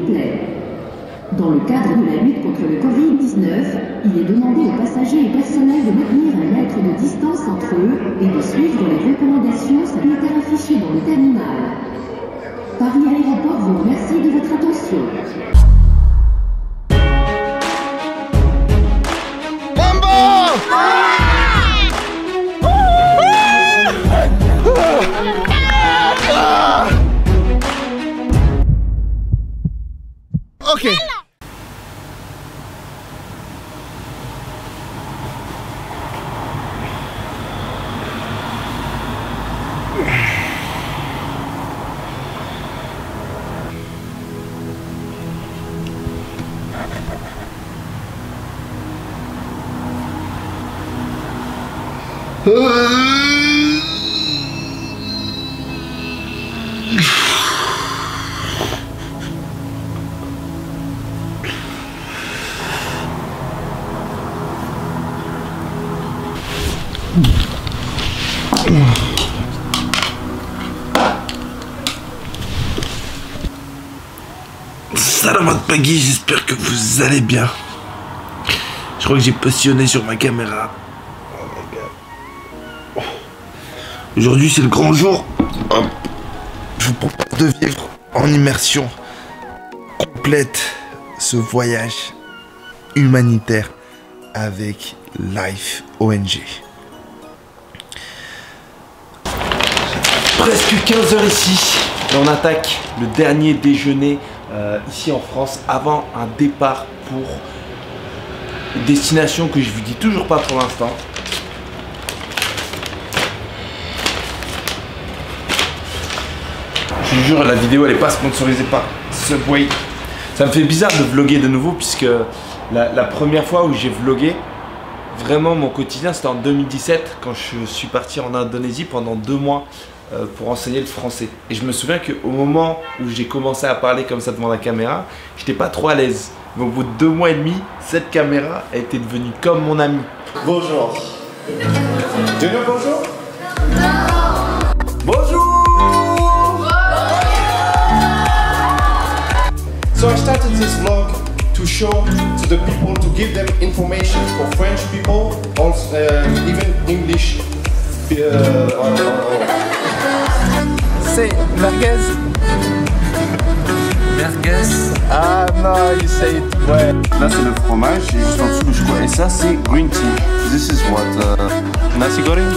plaît. Dans le cadre de la lutte contre le Covid-19, il est demandé aux passagers et personnels de maintenir 1 mètre de distance entre eux et de suivre les recommandations sanitaires affichées dans le terminal. Paris Aéroport vous remercie de votre attention. Ok. Salam Paggy, j'espère que vous allez bien. Je crois que j'ai positionné sur ma caméra. Aujourd'hui c'est le grand jour. Je vous propose de vivre en immersion complète ce voyage humanitaire avec Life ONG. Presque 15h ici et on attaque le dernier déjeuner ici en France avant un départ pour une destination que je vous dis toujours pas pour l'instant. Je vous jure, la vidéo elle est pas sponsorisée par Subway. Ça me fait bizarre de vlogger de nouveau puisque la première fois où j'ai vlogué, vraiment mon quotidien c'était en 2017 quand je suis parti en Indonésie pendant 2 mois pour enseigner le français. Et je me souviens qu'au moment où j'ai commencé à parler comme ça devant la caméra, j'étais pas trop à l'aise. Mais au bout de 2 mois et demi, cette caméra a été devenue comme mon ami. Bonjour. Tu veux bonjour? Bonjour. So I started this vlog to show to the people, to give them information for French people, also even English. Say merguez. Merguez. Ah non, you say it. Ouais. Là c'est le fromage et juste en dessous le chocolat. Et ça c'est green tea. This is what nasi goreng.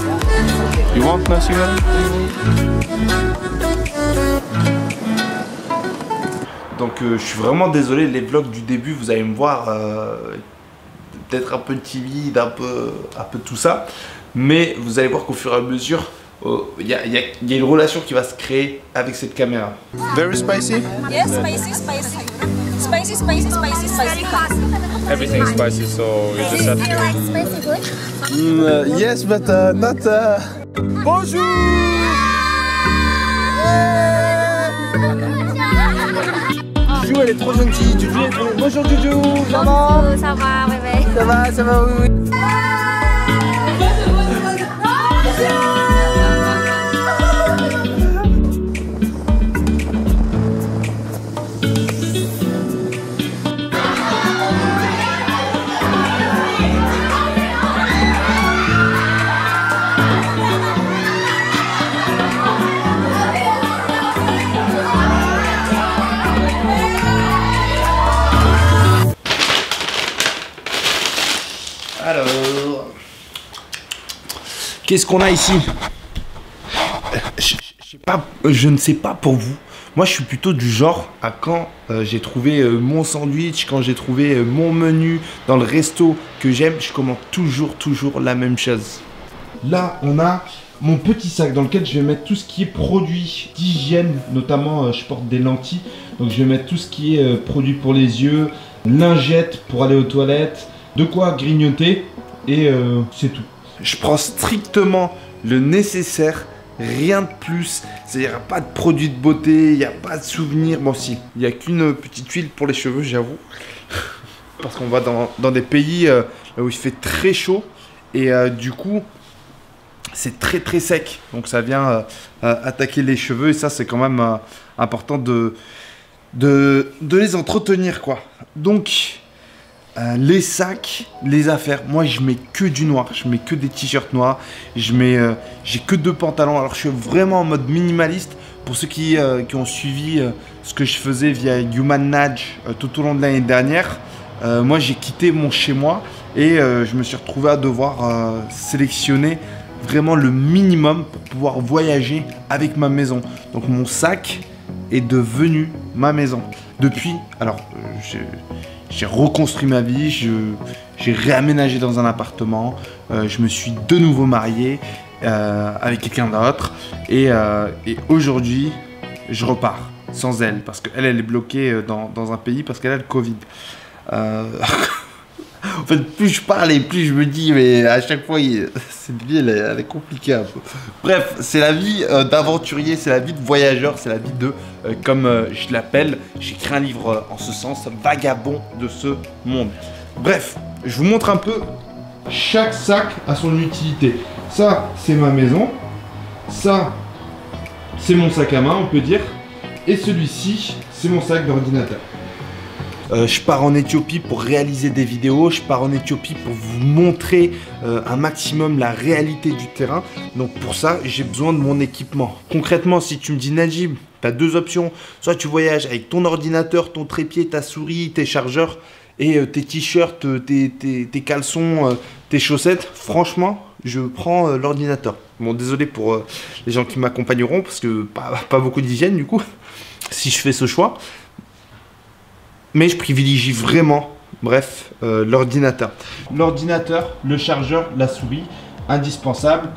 You want nasi goreng? Donc je suis vraiment désolé, les vlogs du début, vous allez me voir peut-être un peu timide, un peu tout ça. Mais vous allez voir qu'au fur et à mesure, il y a une relation qui va se créer avec cette caméra. Very spicy? Yes, spicy, spicy. Spicy, spicy, spicy, spicy. Everything is spicy, so you just have Do you to. like spicy food? Yes, but not. Bonjour. Juju, elle est trop gentille. Juju, elle est trop... Bonjour Juju, ça va? Ça va, bébé. Ça va, oui. Alors, qu'est-ce qu'on a ici? Je ne sais pas pour vous. Moi, je suis plutôt du genre à quand j'ai trouvé mon sandwich, quand j'ai trouvé mon menu dans le resto que j'aime, je commande toujours la même chose. Là, on a mon petit sac dans lequel je vais mettre tout ce qui est produit d'hygiène, notamment je porte des lentilles, donc je vais mettre tout ce qui est produit pour les yeux, lingettes pour aller aux toilettes, de quoi grignoter et c'est tout. Je prends strictement le nécessaire, rien de plus. Il n'y a pas de produits de beauté, il n'y a pas de souvenirs. Bon si, il n'y a qu'une petite huile pour les cheveux, j'avoue. Parce qu'on va dans des pays où il fait très chaud et du coup c'est très sec. Donc ça vient attaquer les cheveux et ça c'est quand même important de de les entretenir, quoi. Donc, les sacs, les affaires, moi je mets que du noir, je mets que des t-shirts noirs, j'ai que 2 pantalons. Alors je suis vraiment en mode minimaliste. Pour ceux qui ont suivi ce que je faisais via Human Nudge tout au long de l'année dernière, moi j'ai quitté mon chez moi et je me suis retrouvé à devoir sélectionner vraiment le minimum pour pouvoir voyager avec ma maison. Donc mon sac est devenu ma maison. Depuis, alors j'ai reconstruit ma vie, j'ai réaménagé dans un appartement, je me suis de nouveau marié avec quelqu'un d'autre et aujourd'hui je repars sans elle parce qu'elle est bloquée dans un pays parce qu'elle a le Covid. En fait, plus je parle et plus je me dis, mais à chaque fois, cette vie, elle est compliquée un peu. Bref, c'est la vie d'aventurier, c'est la vie de voyageur, c'est la vie de, comme je l'appelle, j'écris un livre en ce sens, vagabond de ce monde. Bref, je vous montre un peu, chaque sac a son utilité. Ça, c'est ma maison. Ça, c'est mon sac à main, on peut dire. Et celui-ci, c'est mon sac d'ordinateur. Je pars en Éthiopie pour réaliser des vidéos, je pars en Éthiopie pour vous montrer un maximum la réalité du terrain. Donc pour ça, j'ai besoin de mon équipement. Concrètement, si tu me dis Najib, tu as 2 options. Soit tu voyages avec ton ordinateur, ton trépied, ta souris, tes chargeurs et tes t-shirts, tes caleçons, tes chaussettes. Franchement, je prends l'ordinateur. Bon, désolé pour les gens qui m'accompagneront parce que pas beaucoup d'hygiène du coup, si je fais ce choix. Mais je privilégie vraiment, bref, l'ordinateur. L'ordinateur, le chargeur, la souris, indispensable.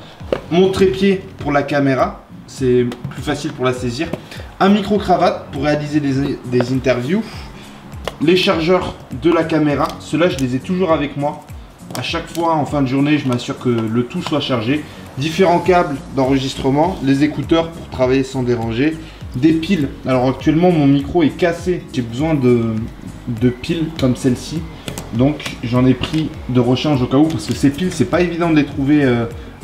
Mon trépied pour la caméra, c'est plus facile pour la saisir. Un micro-cravate pour réaliser des interviews. Les chargeurs de la caméra, ceux-là je les ai toujours avec moi. À chaque fois en fin de journée, je m'assure que le tout soit chargé. Différents câbles d'enregistrement, les écouteurs pour travailler sans déranger. Des piles, alors actuellement mon micro est cassé, j'ai besoin de piles comme celle-ci, donc j'en ai pris de rechange au cas où parce que ces piles c'est pas évident de les trouver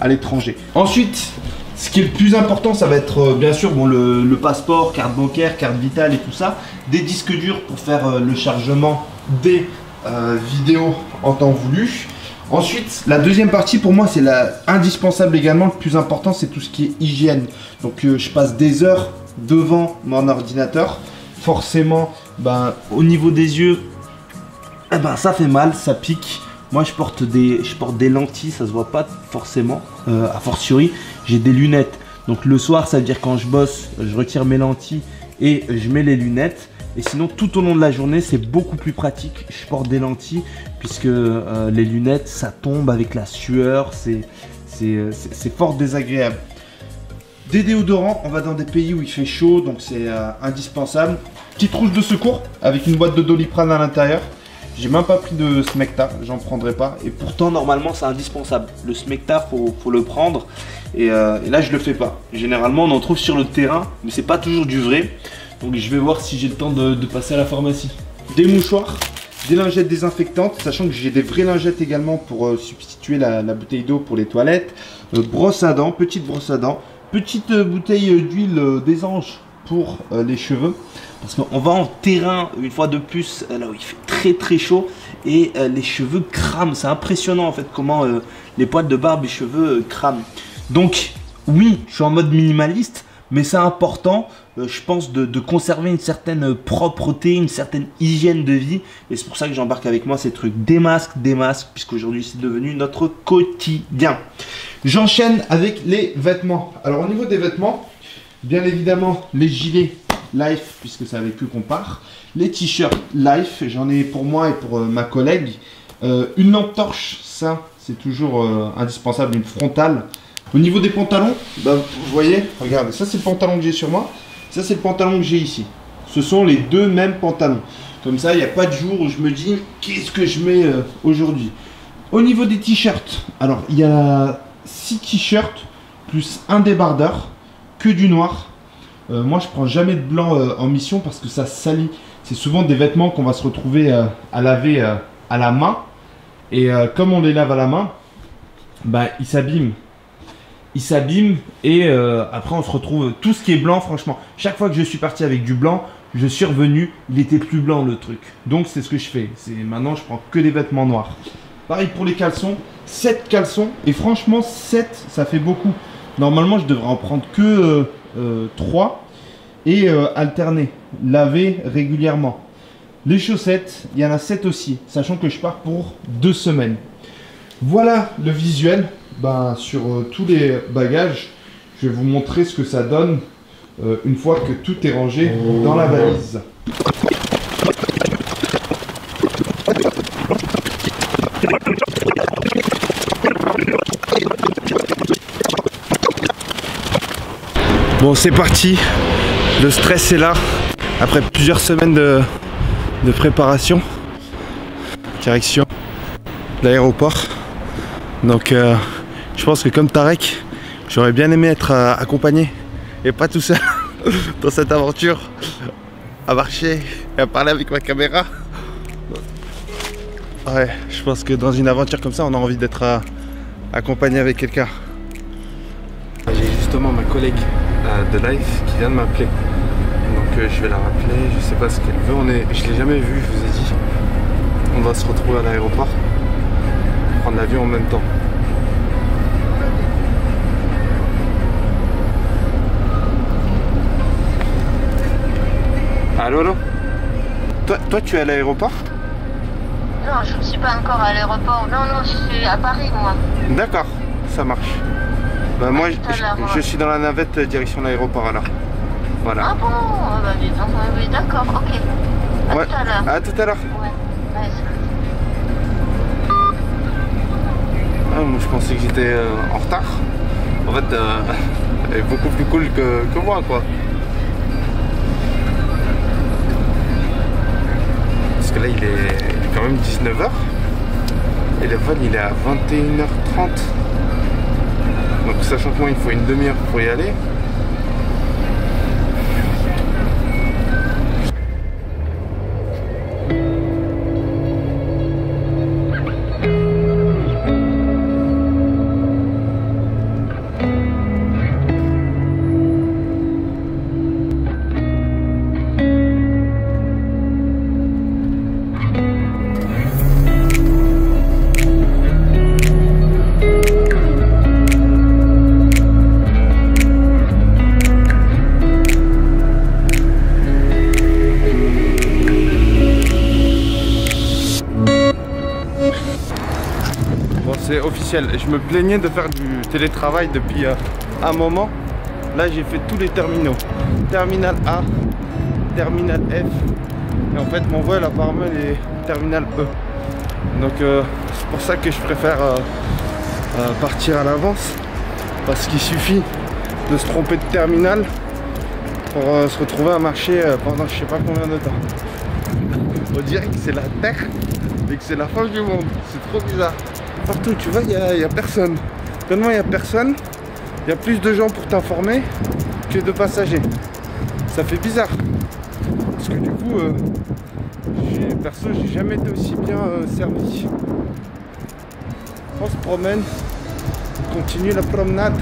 à l'étranger. Ensuite, ce qui est le plus important, ça va être bien sûr bon, le passeport, carte bancaire, carte vitale et tout ça, des disques durs pour faire le chargement des vidéos en temps voulu. Ensuite, la deuxième partie pour moi c'est indispensable également, le plus important c'est tout ce qui est hygiène. Donc je passe des heures devant mon ordinateur, forcément au niveau des yeux ça fait mal, ça pique. Moi je porte des lentilles, ça se voit pas forcément, a fortiori j'ai des lunettes, donc le soir ça veut dire quand je bosse je retire mes lentilles et je mets les lunettes, et sinon tout au long de la journée c'est beaucoup plus pratique, je porte des lentilles puisque les lunettes ça tombe avec la sueur, c'est fort désagréable. Des déodorants, on va dans des pays où il fait chaud, donc c'est indispensable. Petite trousse de secours avec une boîte de Doliprane à l'intérieur. J'ai même pas pris de Smecta, j'en prendrai pas. Et pourtant, normalement, c'est indispensable. Le Smecta, faut le prendre. Et là, je le fais pas. Généralement, on en trouve sur le terrain, mais c'est pas toujours du vrai. Donc, je vais voir si j'ai le temps de passer à la pharmacie. Des mouchoirs, des lingettes désinfectantes, sachant que j'ai des vraies lingettes également pour substituer la bouteille d'eau pour les toilettes. Brosse à dents, petite brosse à dents. Petite bouteille d'huile des anges pour les cheveux, parce qu'on va en terrain une fois de plus là où il fait très chaud et les cheveux crament. C'est impressionnant en fait comment les poils de barbe et cheveux crament. Donc oui, je suis en mode minimaliste, mais c'est important je pense de conserver une certaine propreté, une certaine hygiène de vie, et c'est pour ça que j'embarque avec moi ces trucs, des masques puisqu'aujourd'hui c'est devenu notre quotidien. J'enchaîne avec les vêtements. Alors au niveau des vêtements, bien évidemment les gilets Life, puisque c'est avec eux qu'on part, les t-shirts Life, j'en ai pour moi et pour ma collègue, une lampe torche, ça c'est toujours indispensable, une frontale. Au niveau des pantalons, vous voyez, regardez, ça c'est le pantalon que j'ai sur moi, ça c'est le pantalon que j'ai ici. Ce sont les deux mêmes pantalons. Comme ça, il n'y a pas de jour où je me dis qu'est-ce que je mets aujourd'hui. Au niveau des t-shirts, alors il y a 6 t-shirts plus un débardeur, que du noir. Moi je prends jamais de blanc en mission parce que ça salit. C'est souvent des vêtements qu'on va se retrouver à laver à la main. Et comme on les lave à la main, ils s'abîment. Ils s'abîment et après on se retrouve tout ce qui est blanc. Franchement, chaque fois que je suis parti avec du blanc, je suis revenu, il était plus blanc le truc. Donc c'est ce que je fais. Maintenant je prends que des vêtements noirs. Pareil pour les caleçons, 7 caleçons. Et franchement 7 ça fait beaucoup. Normalement je devrais en prendre que 3 et alterner, laver régulièrement. Les chaussettes, il y en a 7 aussi, sachant que je pars pour 2 semaines. Voilà le visuel sur tous les bagages. Je vais vous montrer ce que ça donne une fois que tout est rangé dans la valise. Bon, c'est parti. Le stress est là. Après plusieurs semaines de préparation. Direction l'aéroport. Donc je pense que comme Tarek, j'aurais bien aimé être accompagné et pas tout seul dans cette aventure, à marcher et à parler avec ma caméra. Ouais, je pense que dans une aventure comme ça, on a envie d'être accompagné avec quelqu'un. J'ai justement ma collègue de Life qui vient de m'appeler. Donc je vais la rappeler, je sais pas ce qu'elle veut. Je l'ai jamais vue, je vous ai dit. On va se retrouver à l'aéroport, prendre l'avion en même temps. Allô, allô? Toi tu es à l'aéroport? Non, je ne suis pas encore à l'aéroport. Non, je suis à Paris, moi. D'accord, ça marche. Moi, je suis dans la navette direction l'aéroport, alors. Voilà. Ah bon? Dis donc, oui, d'accord, ok. À tout à l'heure. À tout à l'heure. Ouais. Moi, je pensais que j'étais en retard. En fait, elle est beaucoup plus cool que moi, quoi. Parce que là, il est quand même 19h. Et le vol, il est à 21h30. Donc, sachant que moi, il faut une demi-heure pour y aller. C'est officiel. Je me plaignais de faire du télétravail depuis un moment. Là, j'ai fait tous les terminaux. Terminal A, terminal F. Et en fait, mon vol apparemment est terminal E. Donc, c'est pour ça que je préfère partir à l'avance. Parce qu'il suffit de se tromper de terminal pour se retrouver à marcher pendant je sais pas combien de temps. On dirait que c'est la terre et que c'est la fin du monde. C'est trop bizarre. Partout, tu vois, il n'y a personne. Tellement il n'y a personne, il y a plus de gens pour t'informer que de passagers. Ça fait bizarre. Parce que du coup, perso, j'ai jamais été aussi bien servi. On se promène, on continue la promenade.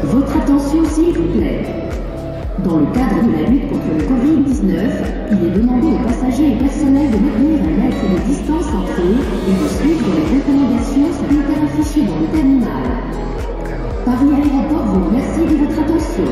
Votre attention s'il vous plaît. Dans le cadre de la lutte contre le Covid-19, il est demandé aux passagers et personnels de maintenir un mètre de distance entre eux et de suivre les recommandations sanitaires affichées dans le terminal. Paris Aéroport vous remercie de votre attention.